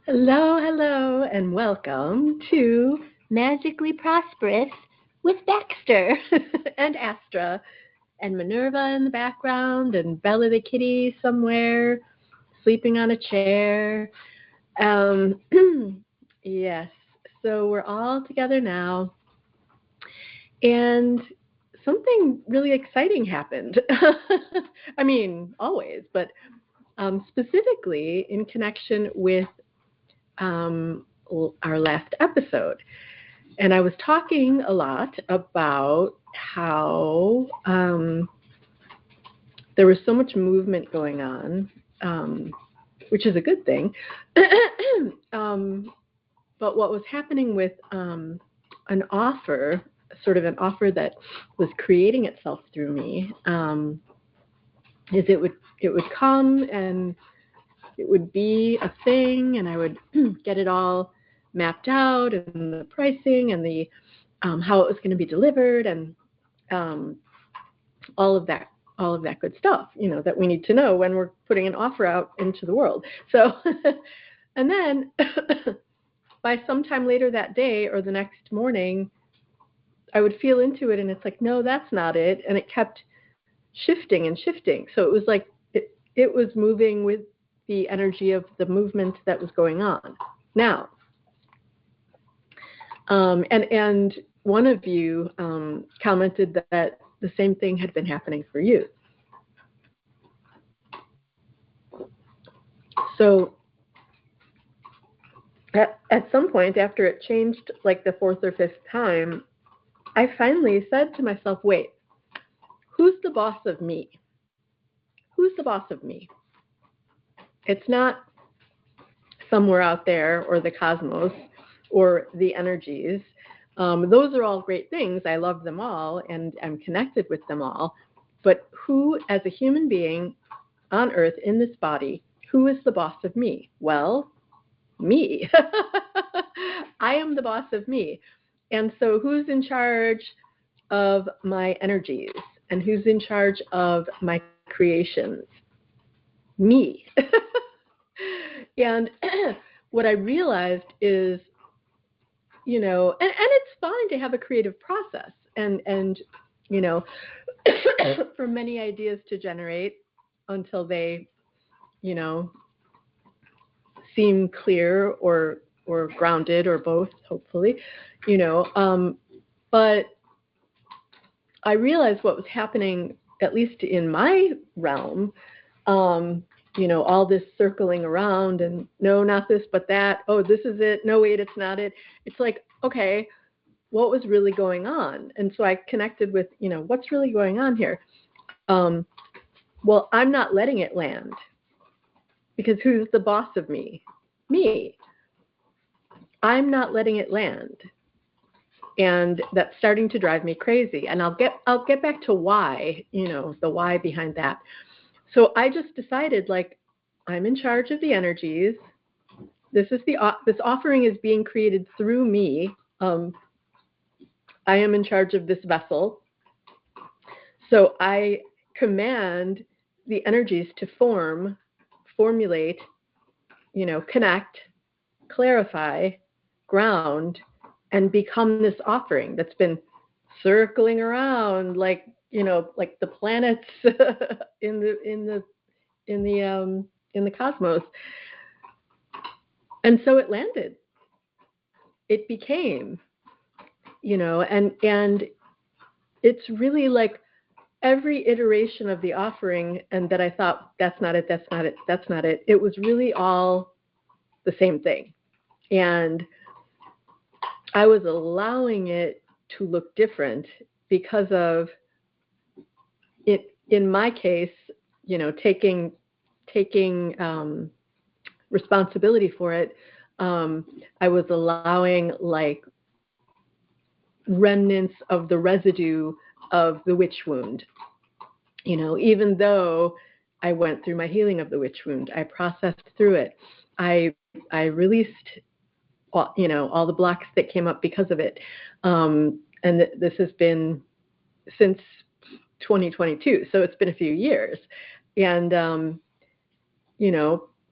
Hello, hello, and welcome to Magically Prosperous with Baxter and Astra and Minerva in the background and Bella the kitty somewhere sleeping on a chair. Um, yes, so we're all together now, and something really exciting happened. I mean, always, but specifically in connection with um, our last episode. And I was talking a lot about how there was so much movement going on, which is a good thing. um, but what was happening with an offer, sort of an offer that was creating itself through me, is it would come and it would be a thing, and I would get it all mapped out and the pricing and the how it was going to be delivered and um, all of that all of that good stuff, that we need to know when we're putting an offer out into the world. So, and then by sometime later that day or the next morning, I would feel into it, and it's like, no, that's not it, and it kept shifting and shifting. So it was like it was moving with the energy of the movement that was going on. Now, and one of you commented that the same thing had been happening for you. So at some point after it changed, like the fourth or fifth time, I finally said to myself, wait, who's the boss of me? Who's the boss of me? It's not somewhere out there or the cosmos or the energies. Those are all great things. I love them all and I'm connected with them all. But who, as a human being on earth in this body, who is the boss of me? Well, me. I am the boss of me. And so, who's in charge of my energies and who's in charge of my creations? Me. And what I realized is, and it's fine to have a creative process and you know, for many ideas to generate until they, you know, seem clear or grounded or both, hopefully, you know. But I realized what was happening, at least in my realm. Um, all this circling around and no, not this, but that. Oh, this is it. No, wait, it's not it. It's like, okay, what was really going on? And so I connected with, what's really going on here? Well, I'm not letting it land because who's the boss of me? Me. I'm not letting it land. And that's starting to drive me crazy. And I'll get back to why, the why behind that. So I just decided, like, I'm in charge of the energies. This offering is being created through me. I am in charge of this vessel. So I command the energies to formulate, connect, clarify, ground, and become this offering that's been circling around like the planets in the cosmos. And so it landed. It became, and it's really like every iteration of the offering, and that I thought, that's not it, that's not it, that's not it. It was really all the same thing. And I was allowing it to look different because of it, in my case, taking responsibility for it. I was allowing like remnants of the residue of the witch wound. Even though I went through my healing of the witch wound, I processed through it. I released all the blocks that came up because of it. And this has been since 2022, so it's been a few years. And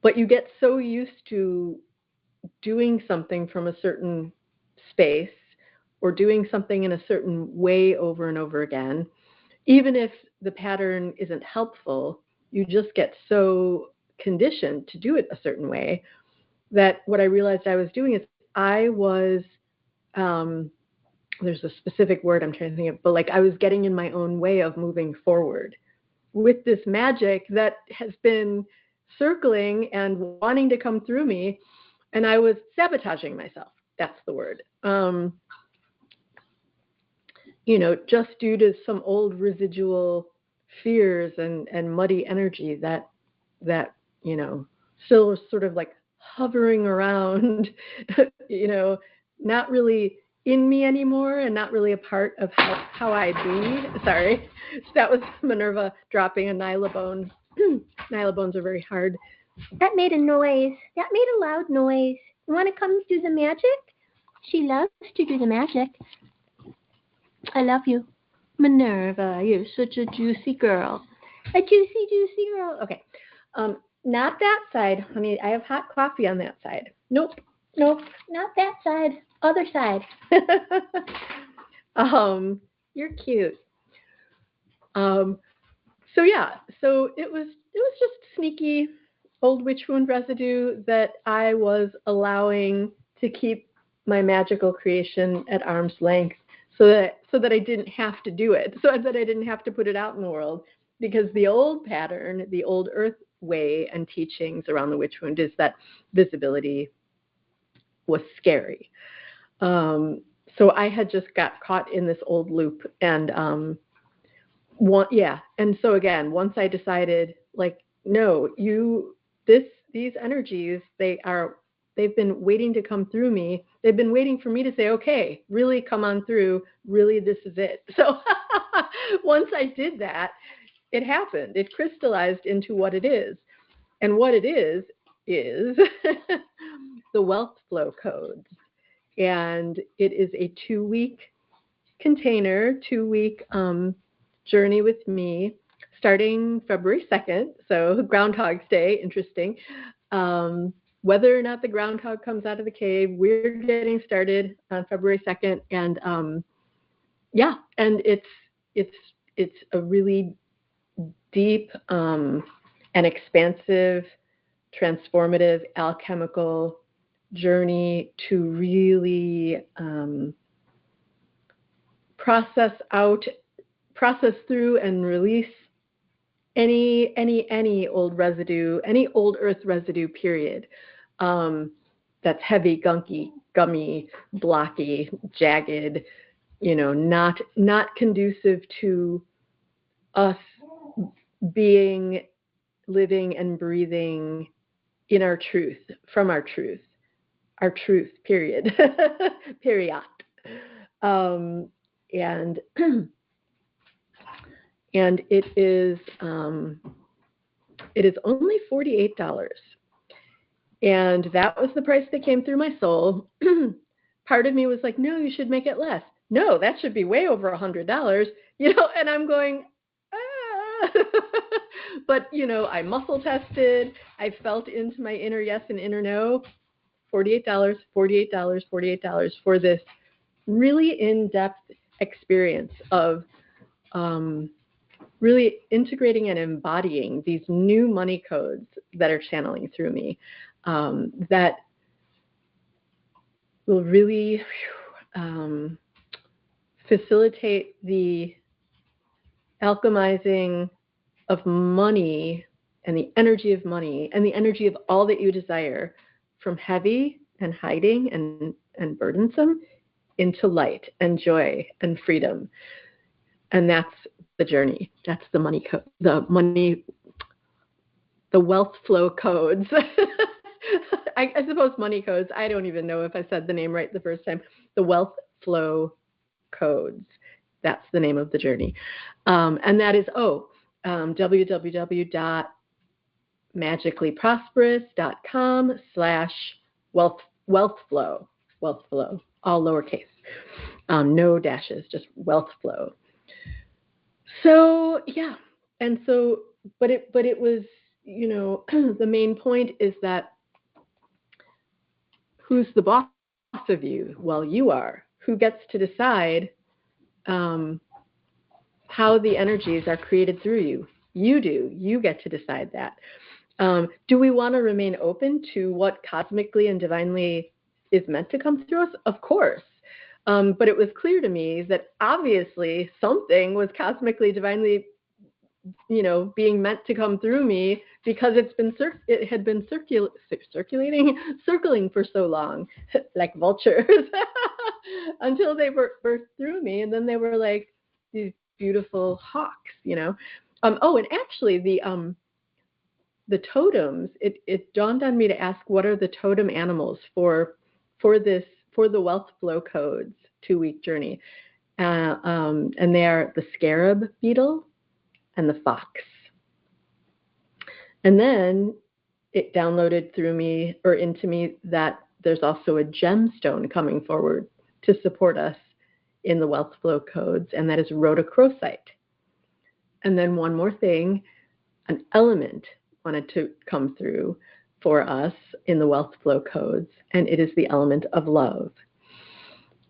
but you get so used to doing something from a certain space or doing something in a certain way over and over again, even if the pattern isn't helpful, you just get so conditioned to do it a certain way that what I realized I was doing is I was, um, there's a specific word I'm trying to think of, but like I was getting in my own way of moving forward with this magic that has been circling and wanting to come through me, and I was sabotaging myself. That's the word. Just due to some old residual fears and muddy energy that still is sort of like hovering around, not really in me anymore and not really a part of how I be. Sorry, that was Minerva dropping a nylabone. Nylabones are very hard. That made a noise. That made a loud noise. You want to come do the magic? She loves to do the magic. I love you. Minerva, you're such a juicy girl. A juicy girl. Okay. Not that side, honey. I have hot coffee on that side. Nope. Not that side. Other side. You're cute. So it was just sneaky old witch wound residue that I was allowing to keep my magical creation at arm's length so that I didn't have to do it, so that I didn't have to put it out in the world, because the old pattern, the old earth way and teachings around the witch wound is that visibility was scary. So I had just got caught in this old loop, and and so again, once I decided, like, no, these energies, they've been waiting to come through me. They've been waiting for me to say, okay, really come on through. Really, this is it. So once I did that, it happened. It crystallized into what it is. And what it is the wealth flow codes. And it is a 2-week container, 2-week journey with me, starting February 2nd. So Groundhog's Day, interesting. Whether or not the groundhog comes out of the cave, we're getting started on February 2nd. And and it's a really deep and expansive, transformative, alchemical journey to really process through and release any old residue, any old earth residue, period. That's heavy, gunky, gummy, blocky, jagged, not conducive to us being, living, and breathing in our truth, from our truth, period. Period. And and it is only $48, and that was the price that came through my soul. Part of me was like, no, you should make it less. No, that should be way over $100, and I'm going, ah. But I muscle tested, I felt into my inner yes and inner no. $48 for this really in-depth experience of really integrating and embodying these new money codes that are channeling through me, that will really facilitate the alchemizing of money and the energy of money and the energy of all that you desire, from heavy and hiding and burdensome into light and joy and freedom. And that's the journey. That's the money code, the wealth flow codes. I suppose money codes. I don't even know if I said the name right the first time. The wealth flow codes. That's the name of the journey. And that is www.magicallyprosperous.com/wealthflow. Wealthflow, all lowercase, no dashes, just wealth flow. So but it was, the main point is that who's the boss of you? Well, you are. Who gets to decide how the energies are created through you? You do. You get to decide that. Do we want to remain open to what cosmically and divinely is meant to come through us? Of course. But it was clear to me that obviously something was cosmically, divinely, being meant to come through me, because it had been circling for so long, like vultures, until they burst through me, and then they were like these beautiful hawks. Oh, and actually the totems. It dawned on me to ask, what are the totem animals for the wealth flow codes 2-week journey, and they are the scarab beetle and the fox. And then it downloaded into me that there's also a gemstone coming forward to support us in the wealth flow codes, and that is rhodochrosite. And then one more thing, an element wanted to come through for us in the wealth flow codes, and it is the element of love.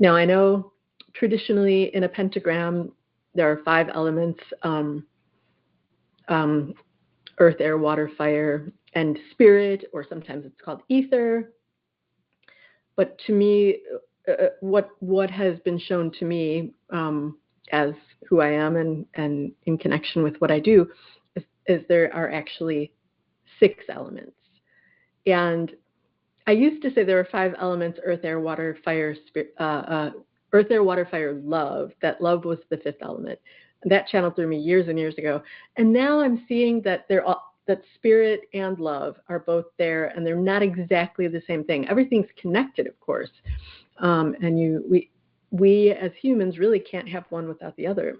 Now, I know traditionally in a pentagram there are 5 elements: earth, air, water, fire, and spirit, or sometimes it's called ether. But to me, what has been shown to me, as who I am and in connection with what I do, is there are actually 6 elements. And I used to say there were 5 elements: earth, air, water, fire, earth, air, water, fire, love. That love was the 5th element. That channeled through me years and years ago. And now I'm seeing that that spirit and love are both there, and they're not exactly the same thing. Everything's connected, of course. And we as humans really can't have one without the other.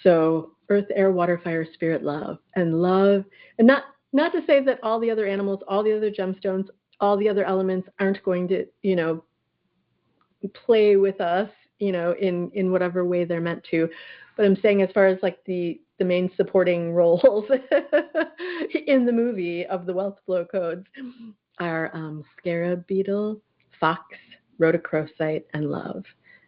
So earth, air, water, fire, spirit, love. And love, and not to say that all the other animals, all the other gemstones, all the other elements aren't going to, play with us, in whatever way they're meant to. But I'm saying, as far as like the main supporting roles in the movie of the wealth flow codes are scarab beetle, fox, rhodochrosite, and love.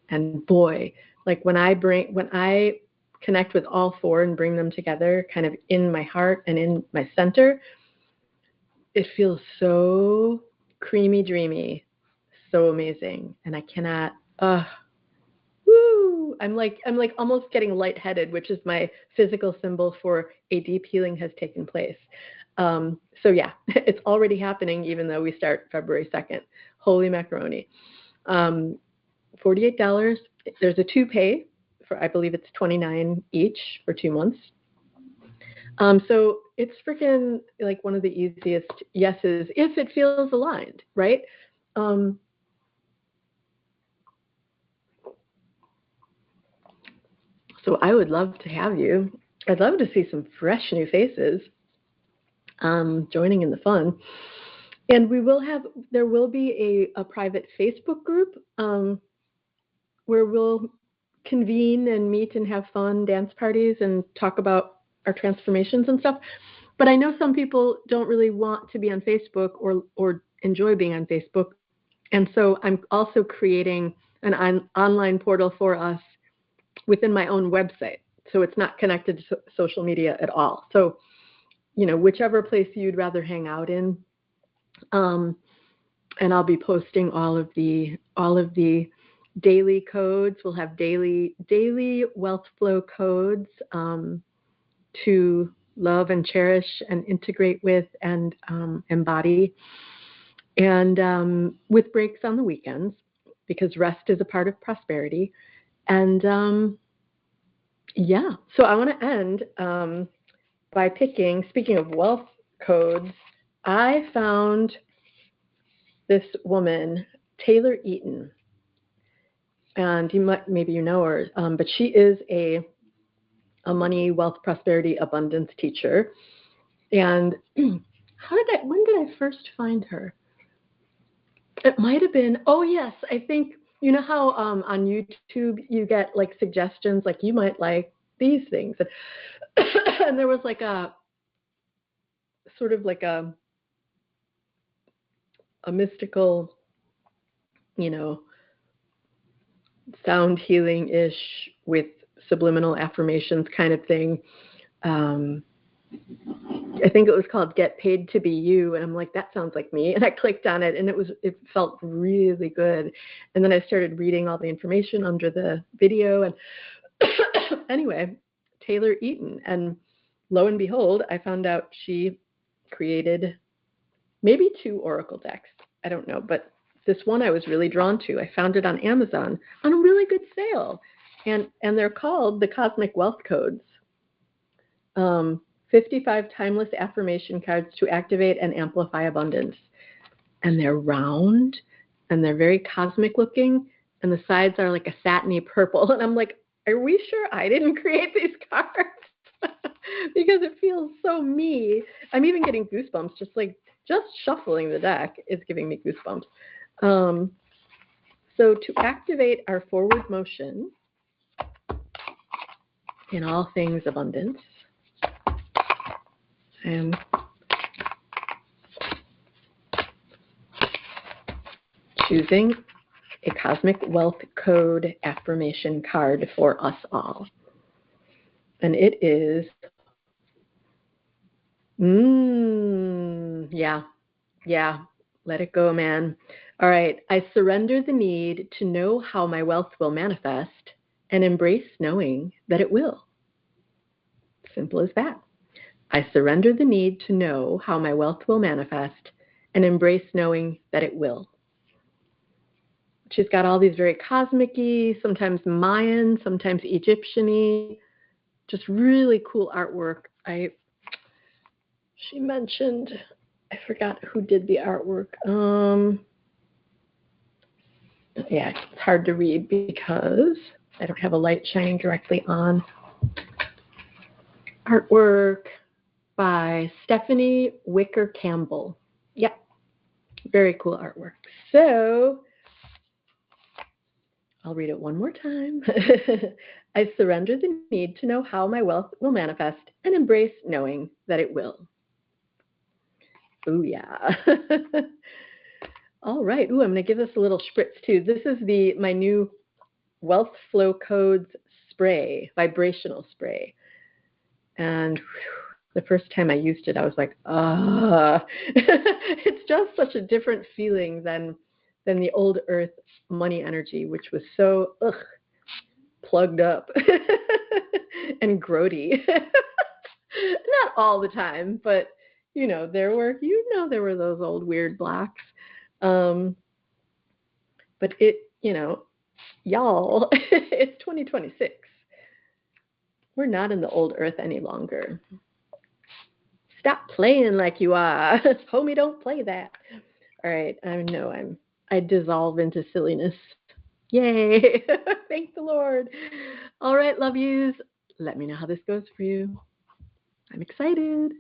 And boy, like when I connect with all 4 and bring them together kind of in my heart and in my center, it feels so creamy, dreamy, so amazing. And I cannot, woo! I'm like almost getting lightheaded, which is my physical symbol for a deep healing has taken place. So yeah, it's already happening, even though we start February 2nd. Holy macaroni. $48. There's a 2-pay for, I believe it's $29 each for 2 months. So it's freaking like one of the easiest yeses if it feels aligned, right? So I would love to have you. I'd love to see some fresh new faces joining in the fun. And there will be a private Facebook group where we'll convene and meet and have fun dance parties and talk about our transformations and stuff. But I know some people don't really want to be on Facebook or enjoy being on Facebook. And so I'm also creating an online portal for us within my own website. So it's not connected to social media at all. So, whichever place you'd rather hang out in. And I'll be posting all of the daily codes. We'll have daily wealth flow codes to love and cherish and integrate with and embody, and with breaks on the weekends, because rest is a part of prosperity. And so I want to end by picking, speaking of wealth codes, I found this woman, Taylor Eaton. And maybe you know her, but she is a money, wealth, prosperity, abundance teacher. And when did I first find her? It might have been, oh yes, I think, you know how on YouTube you get like suggestions, like you might like these things. And there was like a sort of like a a mystical, sound healing-ish with subliminal affirmations kind of thing. I think it was called Get Paid to Be You, and I'm like, that sounds like me. And I clicked on it, and it felt really good. And then I started reading all the information under the video, and anyway, Taylor Eaton, and lo and behold, I found out she created maybe 2 oracle decks. I don't know, but this one I was really drawn to. I found it on Amazon on a really good sale, and they're called the Cosmic Wealth Codes. 55 timeless affirmation cards to activate and amplify abundance. And they're round, and they're very cosmic looking, and the sides are like a satiny purple. And I'm like, are we sure I didn't create these cards? Because it feels so me. I'm even getting goosebumps, just shuffling the deck is giving me goosebumps. So to activate our forward motion in all things abundance, I'm choosing a Cosmic Wealth Code affirmation card for us all. And it is, yeah, let it go, man. All right, I surrender the need to know how my wealth will manifest and embrace knowing that it will. Simple as that. I surrender the need to know how my wealth will manifest and embrace knowing that it will. She's got all these very cosmic-y, sometimes Mayan, sometimes Egyptian-y, just really cool artwork. She mentioned, I forgot who did the artwork. Yeah, it's hard to read because I don't have a light shining directly on. Artwork by Stephanie Wicker Campbell. Yep, very cool artwork. So I'll read it one more time. I surrender the need to know how my wealth will manifest and embrace knowing that it will. Ooh, yeah. All right. Ooh, I'm going to give this a little spritz too. This is my new Wealth Flow Codes spray, vibrational spray. And the first time I used it, I was like, it's just such a different feeling than the old earth money energy, which was so plugged up and grody. Not all the time, but there were those old weird blocks. But it, y'all, it's 2026. We're not in the old earth any longer. Stop playing like you are. Homie, don't play that. All right, I know I dissolve into silliness. Yay. Thank the Lord. All right, love yous. Let me know how this goes for you. I'm excited.